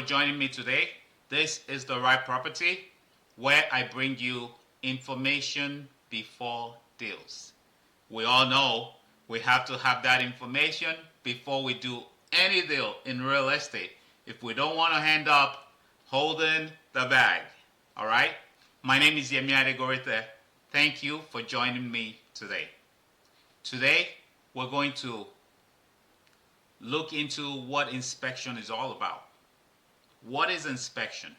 for joining me today. This is The Right Property, where I bring you information before deals. We all know we have to have that information before we do any deal in real estate if we don't want to end up holding the bag. All right? My name is Yemiadegorite. Thank you for joining me today. Today, we're going to look into what inspection is all about. What is inspection?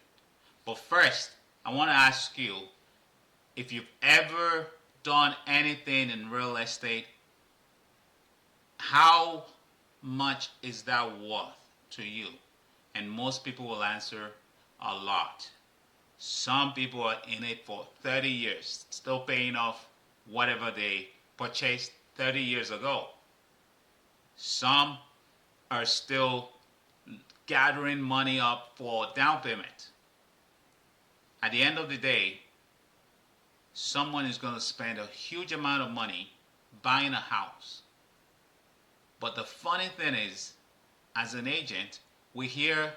But first, I want to ask you if you've ever done anything in real estate, how much is that worth to you? And most people will answer a lot. Some people are in it for 30 years, still paying off whatever they purchased 30 years ago. Some are still gathering money up for down payment. At the end of the day, someone is going to spend a huge amount of money buying a house. But the funny thing is, as an agent, we hear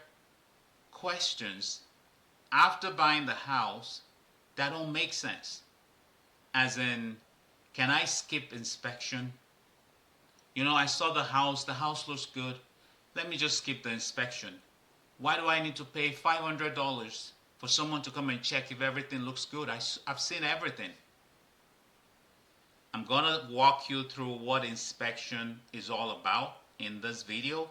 questions after buying the house that don't make sense. As in, can I skip inspection? I saw the house looks good. Let me just skip the inspection. Why do I need to pay $500 for someone to come and check if everything looks good? I've seen everything. I'm going to walk you through what inspection is all about in this video.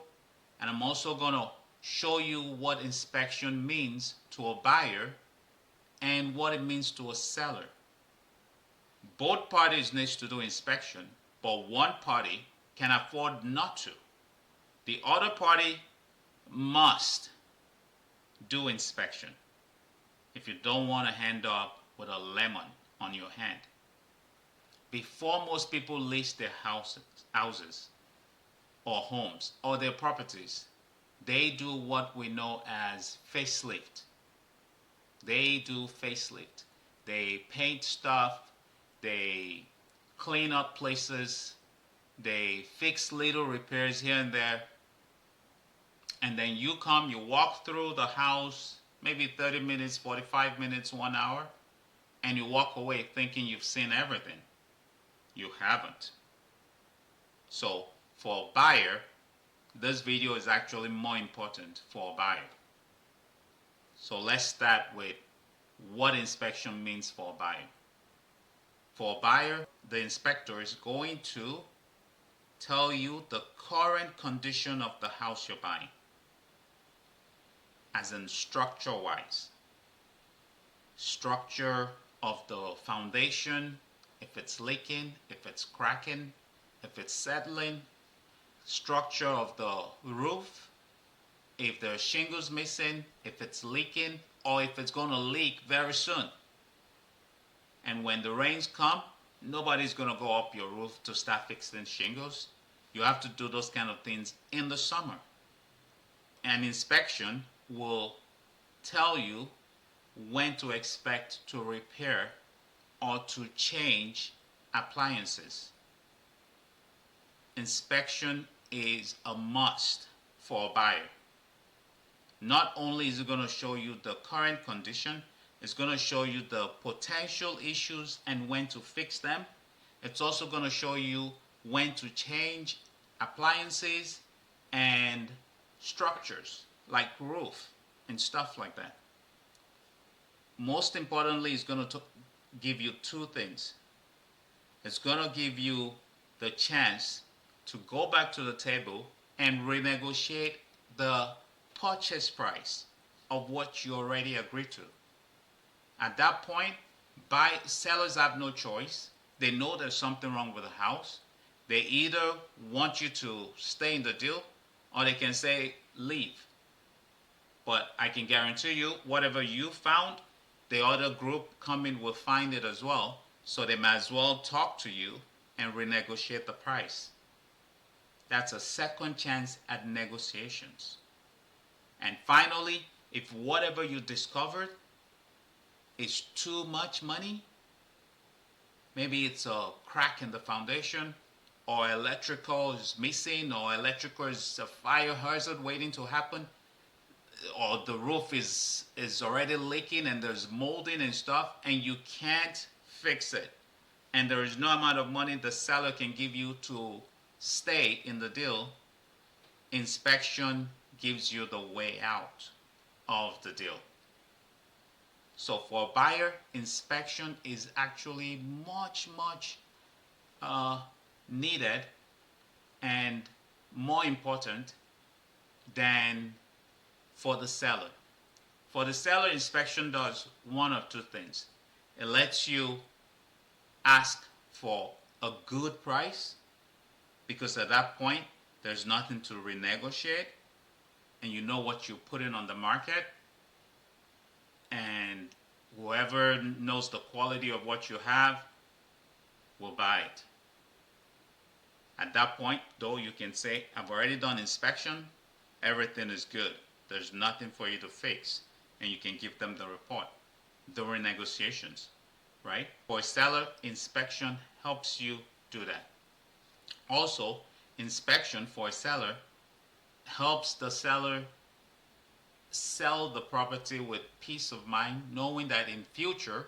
And I'm also going to show you what inspection means to a buyer and what it means to a seller. Both parties need to do inspection, but one party can afford not to. The other party must do inspection if you don't want to end up with a lemon on your hand. Before most people list their houses or homes or their properties, they do what we know as facelift. They do facelift. They paint stuff, they clean up places, they fix little repairs here and there. And then you come, you walk through the house, maybe 30 minutes, 45 minutes, 1 hour, and you walk away thinking you've seen everything. You haven't. So for a buyer, this video is actually more important for a buyer. So let's start with what inspection means for a buyer. For a buyer, the inspector is going to tell you the current condition of the house you're buying, as in structure-wise. Structure of the foundation, if it's leaking, if it's cracking, if it's settling. Structure of the roof, if there are shingles missing, if it's leaking, or if it's going to leak very soon. And when the rains come, nobody's going to go up your roof to start fixing shingles. You have to do those kind of things in the summer. An inspection will tell you when to expect to repair or to change appliances. Inspection is a must for a buyer. Not only is it going to show you the current condition, it's going to show you the potential issues and when to fix them. It's also going to show you when to change appliances and structures like roof and stuff like that. Most importantly, it's going to give you two things. It's going to give you the chance to go back to the table and renegotiate the purchase price of what you already agreed to. At that point, sellers have no choice. They know there's something wrong with the house. They either want you to stay in the deal or they can say leave. But I can guarantee you, whatever you found, the other group coming will find it as well. So they might as well talk to you and renegotiate the price. That's a second chance at negotiations. And finally, if whatever you discovered is too much money, maybe it's a crack in the foundation, or electrical is missing, or electrical is a fire hazard waiting to happen, or the roof is already leaking and there's molding and stuff, and you can't fix it, and there is no amount of money the seller can give you to stay in the deal, inspection gives you the way out of the deal. So for a buyer, inspection is actually much needed and more important than for the seller. For the seller, inspection does one of two things. It lets you ask for a good price, because at that point there's nothing to renegotiate and you know what you're putting on the market, and whoever knows the quality of what you have will buy it. At that point, though, you can say, I've already done inspection, everything is good, there's nothing for you to fix, and you can give them the report during negotiations, right? For a seller, inspection helps you do that. Also, inspection for a seller helps the seller sell the property with peace of mind, knowing that in future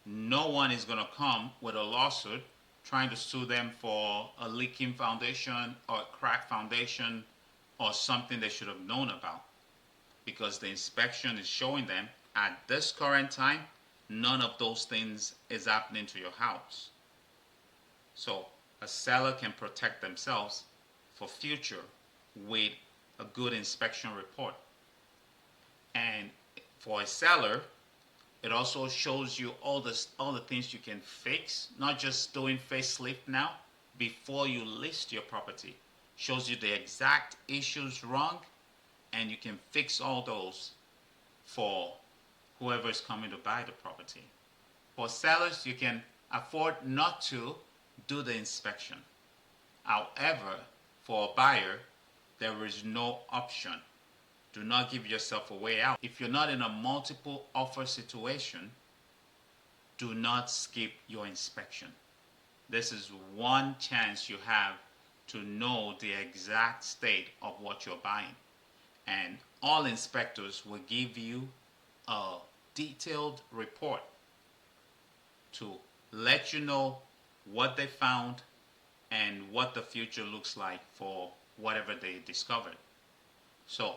no one is going to come with a lawsuit trying to sue them for a leaking foundation or a cracked foundation or something they should have known about, because the inspection is showing them at this current time none of those things is happening to your house. So a seller can protect themselves for future with a good inspection report. And for a seller, it also shows you all the things you can fix, not just doing facelift now, before you list your property. Shows you the exact issues wrong, and you can fix all those for whoever is coming to buy the property. For sellers, you can afford not to do the inspection. However, for a buyer, there is no option. Do not give yourself a way out. If you're not in a multiple offer situation, do not skip your inspection. This is one chance you have to know the exact state of what you're buying. And all inspectors will give you a detailed report to let you know what they found and what the future looks like for whatever they discovered. So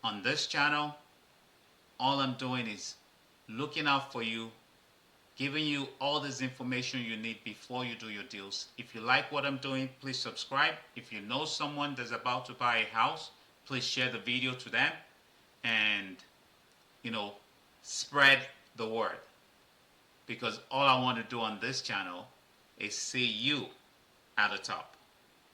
on this channel, all I'm doing is looking out for you, giving you all this information you need before you do your deals. If you like what I'm doing, please subscribe. If you know someone that's about to buy a house, please share the video to them and, spread the word. Because all I want to do on this channel is see you at the top.